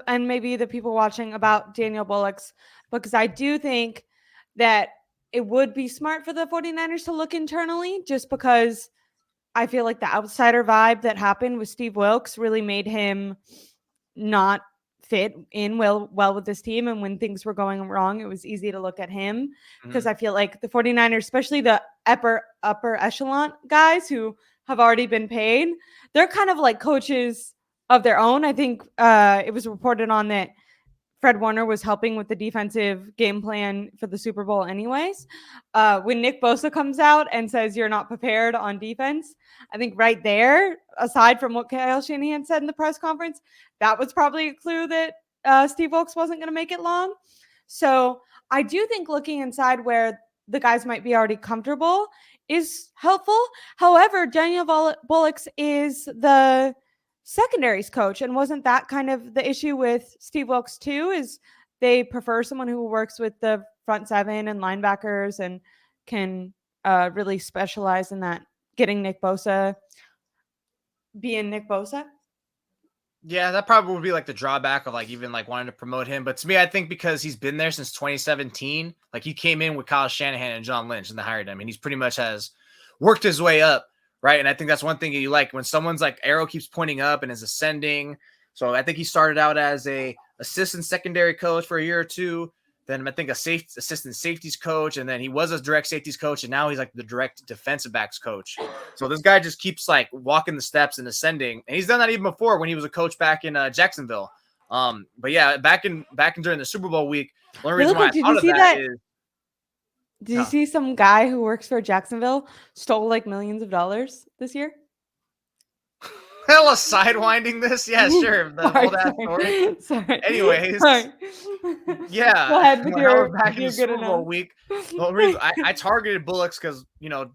and maybe the people watching about Daniel Bullock's, because I do think that it would be smart for the 49ers to look internally, just because I feel like the outsider vibe that happened with Steve Wilkes really made him not fit in well with this team. And when things were going wrong, it was easy to look at him, because I feel like the 49ers, especially the upper echelon guys who have already been paid, they're kind of like coaches of their own. I think it was reported on that Fred Warner was helping with the defensive game plan for the Super Bowl anyways. When Nick Bosa comes out and says you're not prepared on defense, I think right there, aside from what Kyle Shanahan said in the press conference, that was probably a clue that Steve Wilkes wasn't going to make it long. So I do think looking inside where the guys might be already comfortable is helpful. However, Daniel Bullock's is the secondaries coach, and wasn't that kind of the issue with Steve Wilkes too, is they prefer someone who works with the front seven and linebackers and can really specialize in that, getting Nick Bosa being Nick Bosa. Yeah, that probably would be like the drawback of like even like wanting to promote him. But to me, I think because he's been there since 2017, like he came in with Kyle Shanahan and John Lynch and they hired him, and he's pretty much has worked his way up. Right. And I think that's one thing you like when someone's like arrow keeps pointing up and is ascending. So I think he started out as a assistant secondary coach for a year or two. Then I think assistant safeties coach. And then he was a direct safeties coach. And now he's like the direct defensive backs coach. So this guy just keeps like walking the steps and ascending. And he's done that even before when he was a coach back in Jacksonville. But yeah, back in during the Super Bowl week, the only reason why I thought of that is, did you see some guy who works for Jacksonville stole like millions of dollars this year? Hella sidewinding this? Yeah, sure. The whole that story. Sorry. Anyways, yeah. Go ahead with your back in the Super Bowl week. The reason I targeted Bullocks because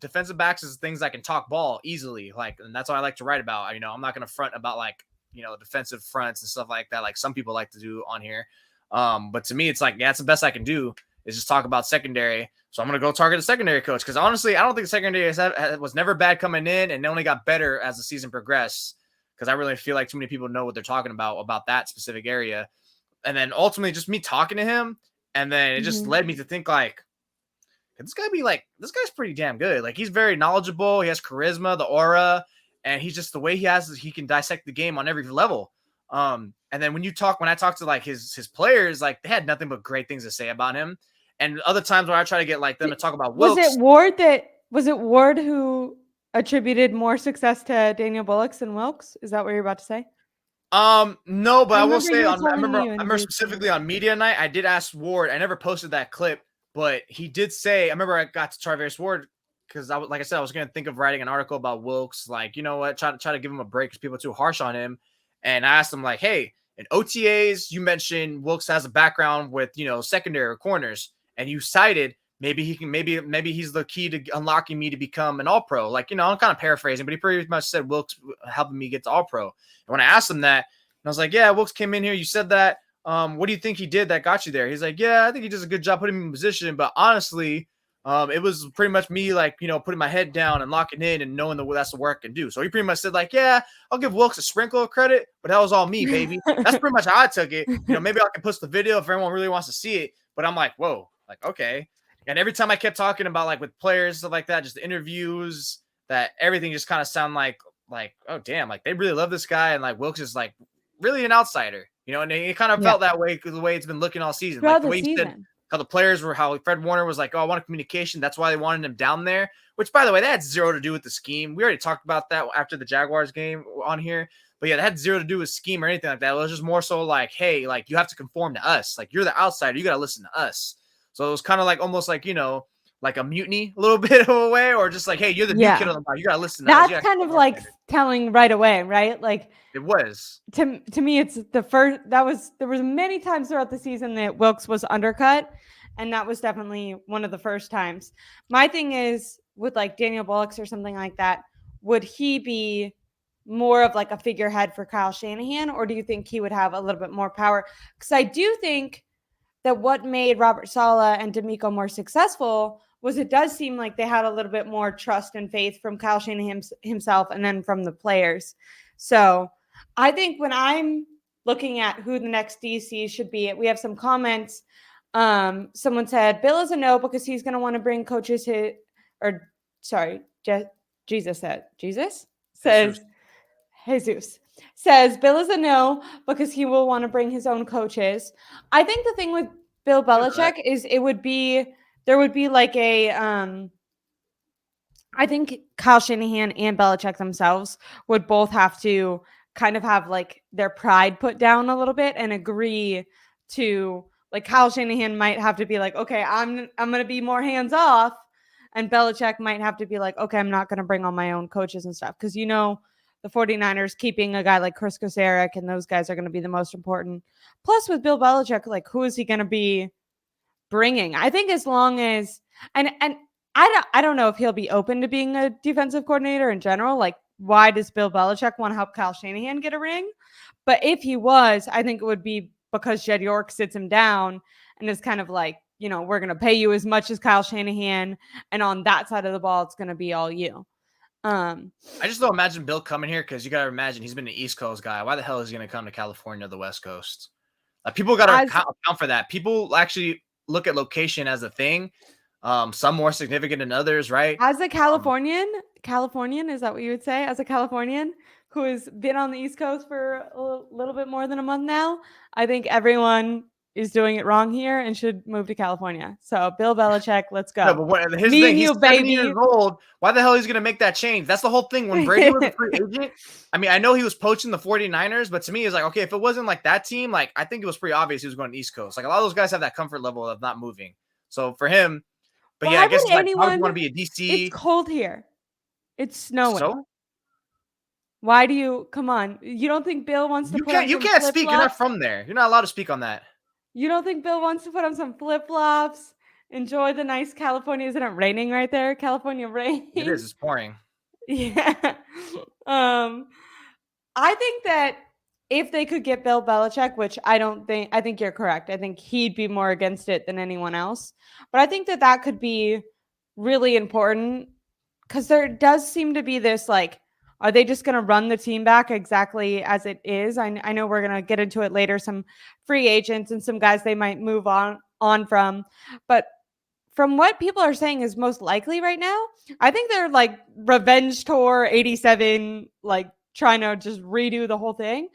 defensive backs is things I can talk ball easily, like, and that's what I like to write about. I'm not going to front about like defensive fronts and stuff like that, like some people like to do on here. But to me, it's like that's the best I can do is just talk about secondary. So I'm going to go target the secondary coach because honestly, I don't think the secondary was never bad coming in, and they only got better as the season progressed because I really feel like too many people know what they're talking about that specific area. And then ultimately just me talking to him, and then it just led me to think like, could this guy be like, this guy's pretty damn good. Like he's very knowledgeable. He has charisma, the aura, and he's just the way he has, he can dissect the game on every level. And then when I talk to like his players, like they had nothing but great things to say about him. And other times when I try to get like them to talk about Wilkes. Was it Ward who attributed more success to Daniel Bullock's than Wilkes? Is that what you're about to say? No, but I will say I remember specifically on media night, I did ask Ward. I never posted that clip, but he did say, I remember I got to Travis Ward because I was going to think of writing an article about Wilkes. Like, you know what, try to give him a break because people are too harsh on him. And I asked him like, hey, in OTAs, you mentioned Wilkes has a background with, secondary or corners. And you cited maybe he's the key to unlocking me to become an all-pro. Like, I'm kind of paraphrasing, but he pretty much said Wilkes helping me get to all-pro. And when I asked him that, I was like, yeah, Wilkes came in here. You said that. What do you think he did that got you there? He's like, yeah, I think he does a good job putting me in position. But honestly, it was pretty much me, like, putting my head down and locking in and knowing that's the work I can do. So he pretty much said, like, yeah, I'll give Wilkes a sprinkle of credit, but that was all me, baby. That's pretty much how I took it. Maybe I can post the video if everyone really wants to see it. But I'm like, whoa. Like, okay. And every time I kept talking about like with players, stuff like that, just the interviews, that everything just kind of sound like, oh damn, like they really love this guy. And like Wilkes is like really an outsider, and it kind of felt that way because the way it's been looking all season. Throughout like the way you said how the players were, how Fred Warner was like, oh, I want communication. That's why they wanted him down there, which by the way, that had zero to do with the scheme. We already talked about that after the Jaguars game on here. But yeah, that had zero to do with scheme or anything like that. It was just more so like, hey, like you have to conform to us. Like you're the outsider. You got to listen to us. So it was kind of like almost like, like a mutiny a little bit of a way, or just like, hey, you're the new kid on the block. You got to listen to us. That's kind of like telling right away, right? Like it was. To me, it's the first, there was many times throughout the season that Wilkes was undercut. And that was definitely one of the first times. My thing is with like Daniel Bullock's or something like that, would he be more of like a figurehead for Kyle Shanahan, or do you think he would have a little bit more power? Because I do think that what made Robert Saleh and D'Amico more successful was it does seem like they had a little bit more trust and faith from Kyle Shanahan himself and then from the players. So I think when I'm looking at who the next DC should be. We have some comments. Someone said Bill is a no because he's going to want to bring coaches Jesus says Bill is a no because he will want to bring his own coaches. I think the thing with Bill Belichick is there would be like a I think Kyle Shanahan and Belichick themselves would both have to kind of have like their pride put down a little bit and agree to, like, Kyle Shanahan might have to be like, okay, I'm going to be more hands off. And Belichick might have to be like, okay, I'm not going to bring on my own coaches and stuff. Because, the 49ers keeping a guy like Chris Kosarek and those guys are going to be the most important. Plus with Bill Belichick, like, who is he going to be bringing? I think as long as, and I don't know if he'll be open to being a defensive coordinator in general. Like, why does Bill Belichick want to help Kyle Shanahan get a ring? But if he was, I think it would be because Jed York sits him down and is kind of like, we're going to pay you as much as Kyle Shanahan. And on that side of the ball, it's going to be all you. I just don't imagine Bill coming here because you got to imagine he's been an East Coast guy. Why the hell is he going to come to California or the West Coast? People got to account for that. People actually look at location as a thing. Some more significant than others, right? As a Californian, is that what you would say? As a Californian who has been on the East Coast for a little bit more than a month now, I think everyone is doing it wrong here and should move to California. So Bill Belichick, let's go. No, but here's the thing. He's 70 years old. Why the hell is he going to make that change? That's the whole thing. When Brady was a free agent, I mean, I know he was poaching the 49ers, but to me, it's like, okay, if it wasn't like that team, like, I think it was pretty obvious he was going to East Coast. Like, a lot of those guys have that comfort level of not moving. So for him, but yeah, I guess like, I would want to be a DC. It's cold here. It's snowing. So? Why do you come on? You don't think Bill wants to put on you can't speak. You're not from there. You're not allowed to speak on that. You don't think Bill wants to put on some flip-flops? Enjoy the nice California. Isn't it raining right there? California rain. It is. It's pouring. Yeah. I think that if they could get Bill Belichick, which I think you're correct. I think he'd be more against it than anyone else. But I think that could be really important because there does seem to be this, like, are they just going to run the team back exactly as it is? I know we're going to get into it later, some free agents and some guys they might move on from. But from what people are saying is most likely right now, I think they're like revenge tour 87, like trying to just redo the whole thing.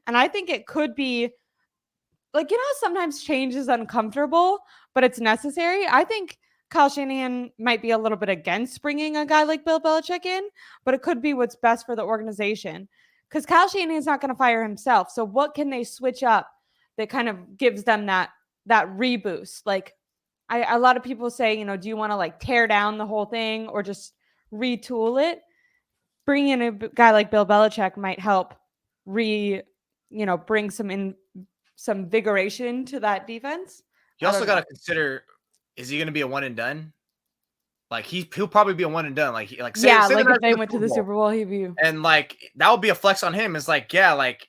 And I think it could be like, sometimes change is uncomfortable, but it's necessary. I think Kyle Shanahan might be a little bit against bringing a guy like Bill Belichick in, but it could be what's best for the organization because Kyle Shanahan's not going to fire himself. So what can they switch up that kind of gives them that reboost? Like, a lot of people say, do you want to like tear down the whole thing or just retool it? Bringing in a guy like Bill Belichick might help bring some vigoration to that defense. You also got to consider, is he going to be a one and done? Like he'll probably be a one and done. Like say if they went to the Super Bowl, he'd be. And like that would be a flex on him. It's like, yeah, like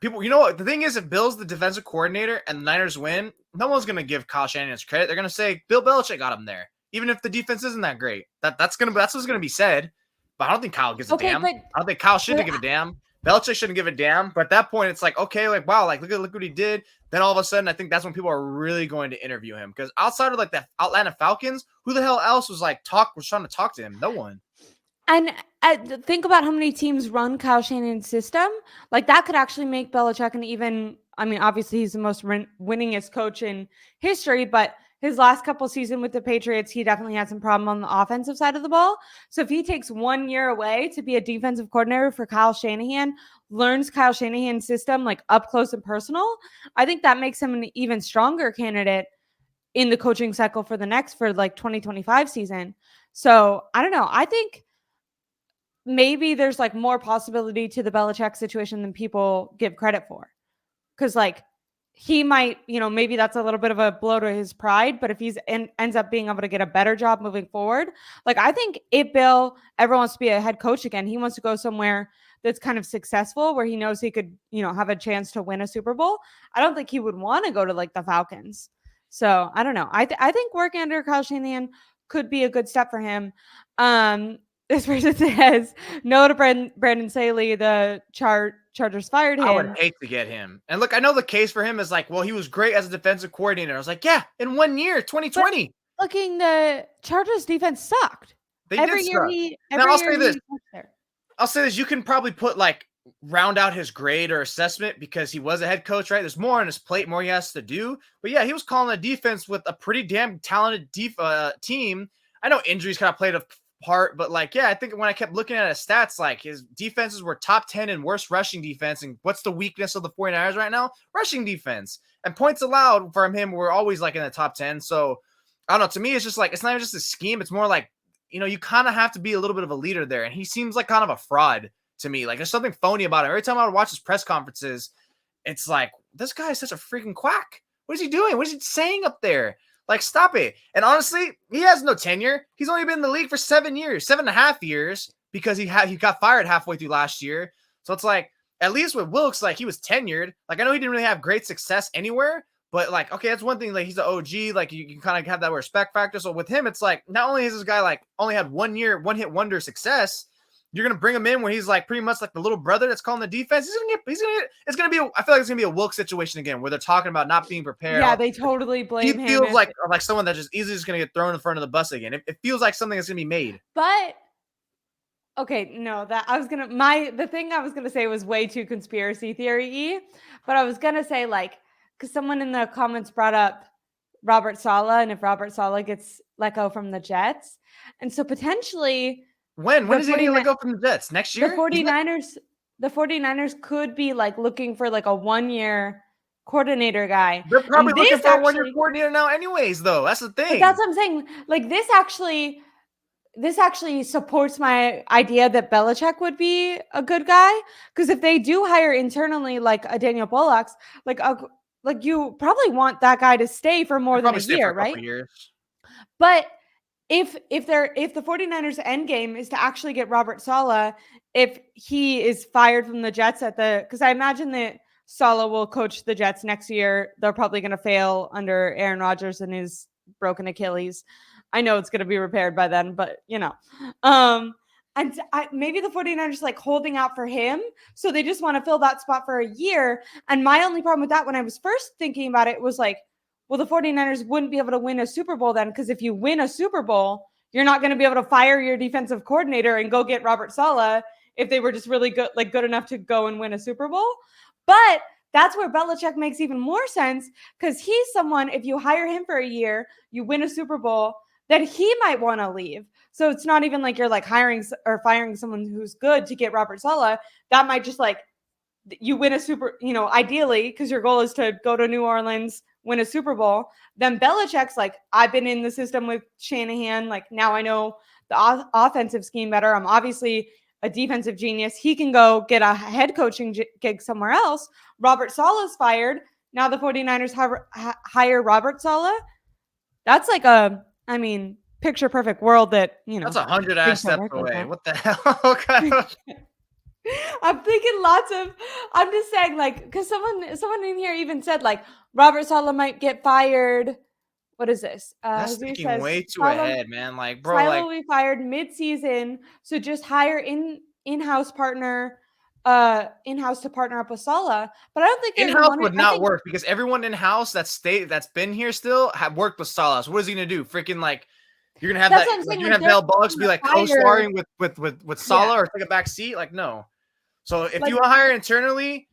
people. You know what? The thing is, if Bill's the defensive coordinator and the Niners win, no one's going to give Kyle Shanahan credit. They're going to say Bill Belichick got him there, even if the defense isn't that great. That's what's going to be said. But I don't think Kyle gives a damn. I don't think Kyle shouldn't give a damn. Belichick shouldn't give a damn. But at that point, it's like, okay, like, wow, like, look what he did. Then all of a sudden, I think that's when people are really going to interview him. Because outside of like the Atlanta Falcons, who the hell else was trying to talk to him? No one. And think about how many teams run Kyle Shanahan's system. Like that could actually make Belichick obviously he's the most winningest coach in history, but his last couple seasons with the Patriots, he definitely had some problem on the offensive side of the ball. So if he takes 1 year away to be a defensive coordinator for Kyle Shanahan, learns Kyle Shanahan's system like up close and personal, I think that makes him an even stronger candidate in the coaching cycle for 2025 season. So I don't know. I think maybe there's like more possibility to the Belichick situation than people give credit for. Because like he might, maybe that's a little bit of a blow to his pride, but if he's ends up being able to get a better job moving forward, like I think if Bill ever wants to be a head coach again, he wants to go somewhere that's kind of successful where he knows he could, have a chance to win a Super Bowl. I don't think he would want to go to like the Falcons. So I don't know. I think working under Kyle Shanahan could be a good step for him. This person says no to Brandon Staley. The Chargers fired him. I would hate to get him. And look, I know the case for him is like, well, he was great as a defensive coordinator. I was like, yeah, in 1 year, 2020. But looking, the Chargers defense sucked. They did suck. Now I'll say this. I'll say this. You can probably put like round out his grade or assessment because he was a head coach, right? There's more on his plate, more he has to do. But yeah, he was calling a defense with a pretty damn talented team. I know injuries kind of played a part, but like, yeah, I think when I kept looking at his stats, like his defenses were top 10 in worst rushing defense. And what's the weakness of the 49ers right now? Rushing defense. And points allowed from him were always like in the top 10. So I don't know. To me, it's just like, it's not even just a scheme. It's more like, you know, you kind of have to be a little bit of a leader there. And he seems like kind of a fraud to me. Like there's something phony about him. Every time I would watch his press conferences, it's like, this guy is such a freaking quack. What is he doing? What is he saying up there? Like, stop it. And honestly, he has no tenure. He's only been in the league for 7.5 years, because he got fired halfway through last year. So it's like, at least with Wilkes, like he was tenured. Like I know he didn't really have great success anywhere, but like, okay, that's one thing. Like he's an OG. Like you kind of have that respect factor. So with him, it's like not only is this guy like only had 1 year, one hit wonder success, you're gonna bring him in where he's like pretty much like the little brother that's calling the defense. It's gonna be. I feel like it's gonna be a Wilkes situation again, where they're talking about not being prepared. Yeah, they totally blame him. He feels like someone that just easily just gonna get thrown in front of the bus again. It feels like something that's gonna be made. But okay, no, the thing I was gonna say was way too conspiracy theory-y, but I was gonna say like, because someone in the comments brought up Robert Saleh, and if Robert Saleh gets let go from the Jets, and so potentially. When is he going to let go from the Jets? Next year? The 49ers could be like looking for like a 1-year coordinator guy. They're probably looking for a 1-year coordinator now anyways, though. That's the thing. But that's what I'm saying. Like this actually supports my idea that Belichick would be a good guy. Because if they do hire internally like a Daniel Bullock, like you probably want that guy to stay for more than a year, right? But if the 49ers end game is to actually get Robert Saleh, if he is fired from the Jets because I imagine that Saleh will coach the Jets next year. They're probably going to fail under Aaron Rodgers and his broken Achilles. I know it's going to be repaired by then, but you know, maybe the 49ers like holding out for him. So they just want to fill that spot for a year. And my only problem with that when I was first thinking about it was like, well, the 49ers wouldn't be able to win a Super Bowl then, because if you win a Super Bowl, you're not going to be able to fire your defensive coordinator and go get Robert Saleh if they were just really good enough to go and win a Super Bowl. But that's where Belichick makes even more sense, because he's someone, if you hire him for a year, you win a Super Bowl, that he might want to leave. So it's not even like you're like hiring or firing someone who's good to get Robert Saleh. That might just like you win a ideally, because your goal is to go to New Orleans, win a Super Bowl. Then Belichick's like, I've been in the system with Shanahan. Like now I know the offensive scheme better. I'm obviously a defensive genius. He can go get a head coaching gig somewhere else. Robert Saleh's fired. Now the 49ers hire Robert Saleh. That's like picture perfect world that, you know. That's 100 ass steps away. What the hell? I'm thinking I'm just saying, like, because someone in here even said like Robert Saleh might get fired. What is this? That's thinking way too ahead, man. Like, bro, Saleh will be fired mid-season, so just hire in-house partner, in-house to partner up with Saleh. But I don't think in-house would not work, because everyone in-house that's been here still have worked with Saleh. So what is he gonna do? Freaking like. You're gonna have you're gonna have Bell Bullocks be like co-starring with Saleh or take a back seat? Like, no. So if you hire internally,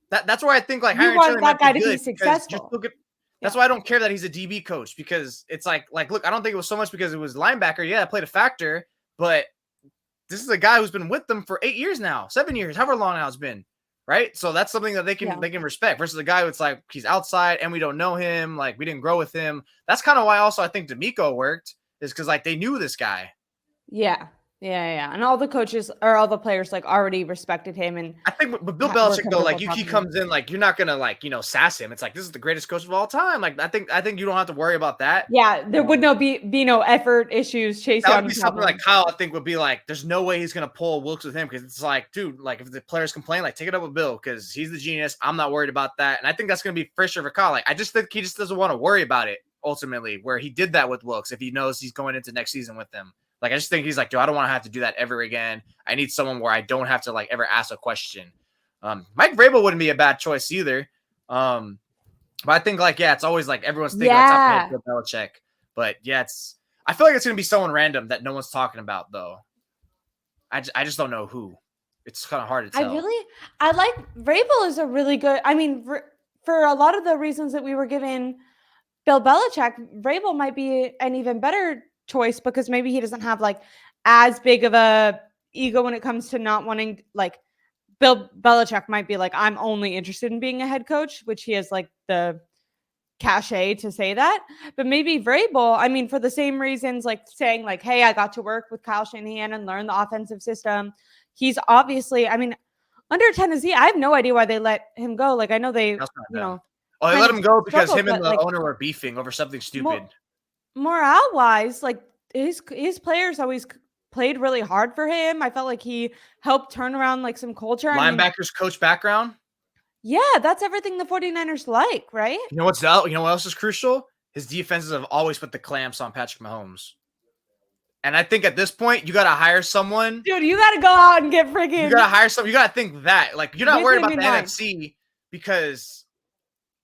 that's where I think like hiring internally that guy to be successful. That's why I don't care that he's a DB coach, because it's like look, I don't think it was so much because it was linebacker. Yeah, it played a factor, but this is a guy who's been with them for 8 years now, 7 years, however long now it's been, right? So that's something that they can respect versus a guy who's like he's outside and we don't know him, like we didn't grow with him. That's kind of why also I think D'Amico worked, is because like they knew this guy. Yeah. And all the coaches or all the players like already respected him. And I think with Bill Belichick though, like he comes in, like you're not gonna like, you know, sass him. It's like, this is the greatest coach of all time. Like I think you don't have to worry about that. Yeah, there would be no effort issues chasing. That would be something like Kyle, I think, would be like, there's no way he's gonna pull Wilkes with him, because it's like, dude, like if the players complain, like take it up with Bill, because he's the genius. I'm not worried about that. And I think that's gonna be for sure for Kyle. Like I just think he just doesn't want to worry about it ultimately, where he did that with Wilkes if he knows he's going into next season with them. Like, I just think he's like, dude, I don't want to have to do that ever again. I need someone where I don't have to like ever ask a question. Mike Vrabel wouldn't be a bad choice either. But I think like, yeah, it's always like everyone's thinking like top of the head Bill Belichick. But yeah, I feel like it's gonna be someone random that no one's talking about though. I just don't know who. It's kind of hard to tell. I like Vrabel is a really good. I mean, for a lot of the reasons that we were given Bill Belichick, Vrabel might be an even better choice because maybe he doesn't have like as big of a ego when it comes to not wanting, like Bill Belichick might be like, I'm only interested in being a head coach, which he has like the cachet to say that. But maybe Vrabel, I mean, for the same reasons, like saying like, hey, I got to work with Kyle Shanahan and learn the offensive system. He's obviously, I mean, under Tennessee, I have no idea why they let him go. Like, I know they, Oh, they let him go because him and the owner were beefing over something stupid. Morale-wise, like his players always played really hard for him. I felt like he helped turn around like some culture. Linebackers coach background. Yeah, that's everything the 49ers like, right? You know what else is crucial? His defenses have always put the clamps on Patrick Mahomes. And I think at this point, you got to hire someone. Dude, you got to go out and get freaking. You got to hire someone. You got to think that. Like, you're not worried about the NFC because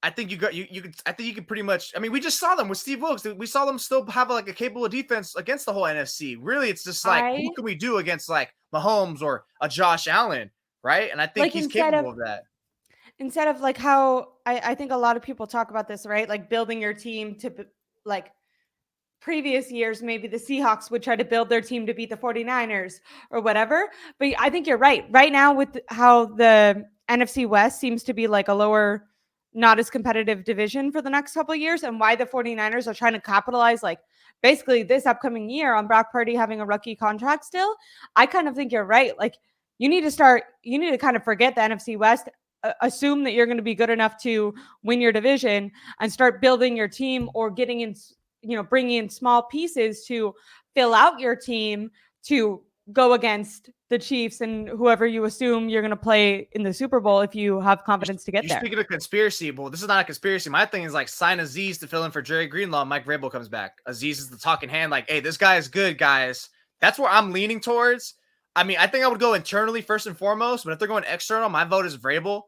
I think I think you could pretty much. I mean, we just saw them with Steve Wilkes. We saw them still have like a capable defense against the whole NFC. Really, it's just like, who can we do against like Mahomes or a Josh Allen, right? And I think he's capable of that. Instead of like how I think a lot of people talk about this, right? Like building your team to like previous years, maybe the Seahawks would try to build their team to beat the 49ers or whatever. But I think you're right. Right now, with how the NFC West seems to be like a lower, not as competitive division for the next couple of years, and why the 49ers are trying to capitalize like basically this upcoming year on Brock Purdy having a rookie contract still, I kind of think you're right. Like you need to kind of forget the NFC West, assume that you're going to be good enough to win your division and start building your team or getting in, bringing in small pieces to fill out your team to go against the Chiefs and whoever you assume you're going to play in the Super Bowl if you have confidence to get there. Speaking of conspiracy, well, this is not a conspiracy. My thing is like sign Aziz to fill in for Jerry Greenlaw. Mike Vrabel comes back. Aziz is the talking hand. Like, hey, this guy is good, guys. That's where I'm leaning towards. I mean, I think I would go internally first and foremost, but if they're going external, my vote is Vrabel.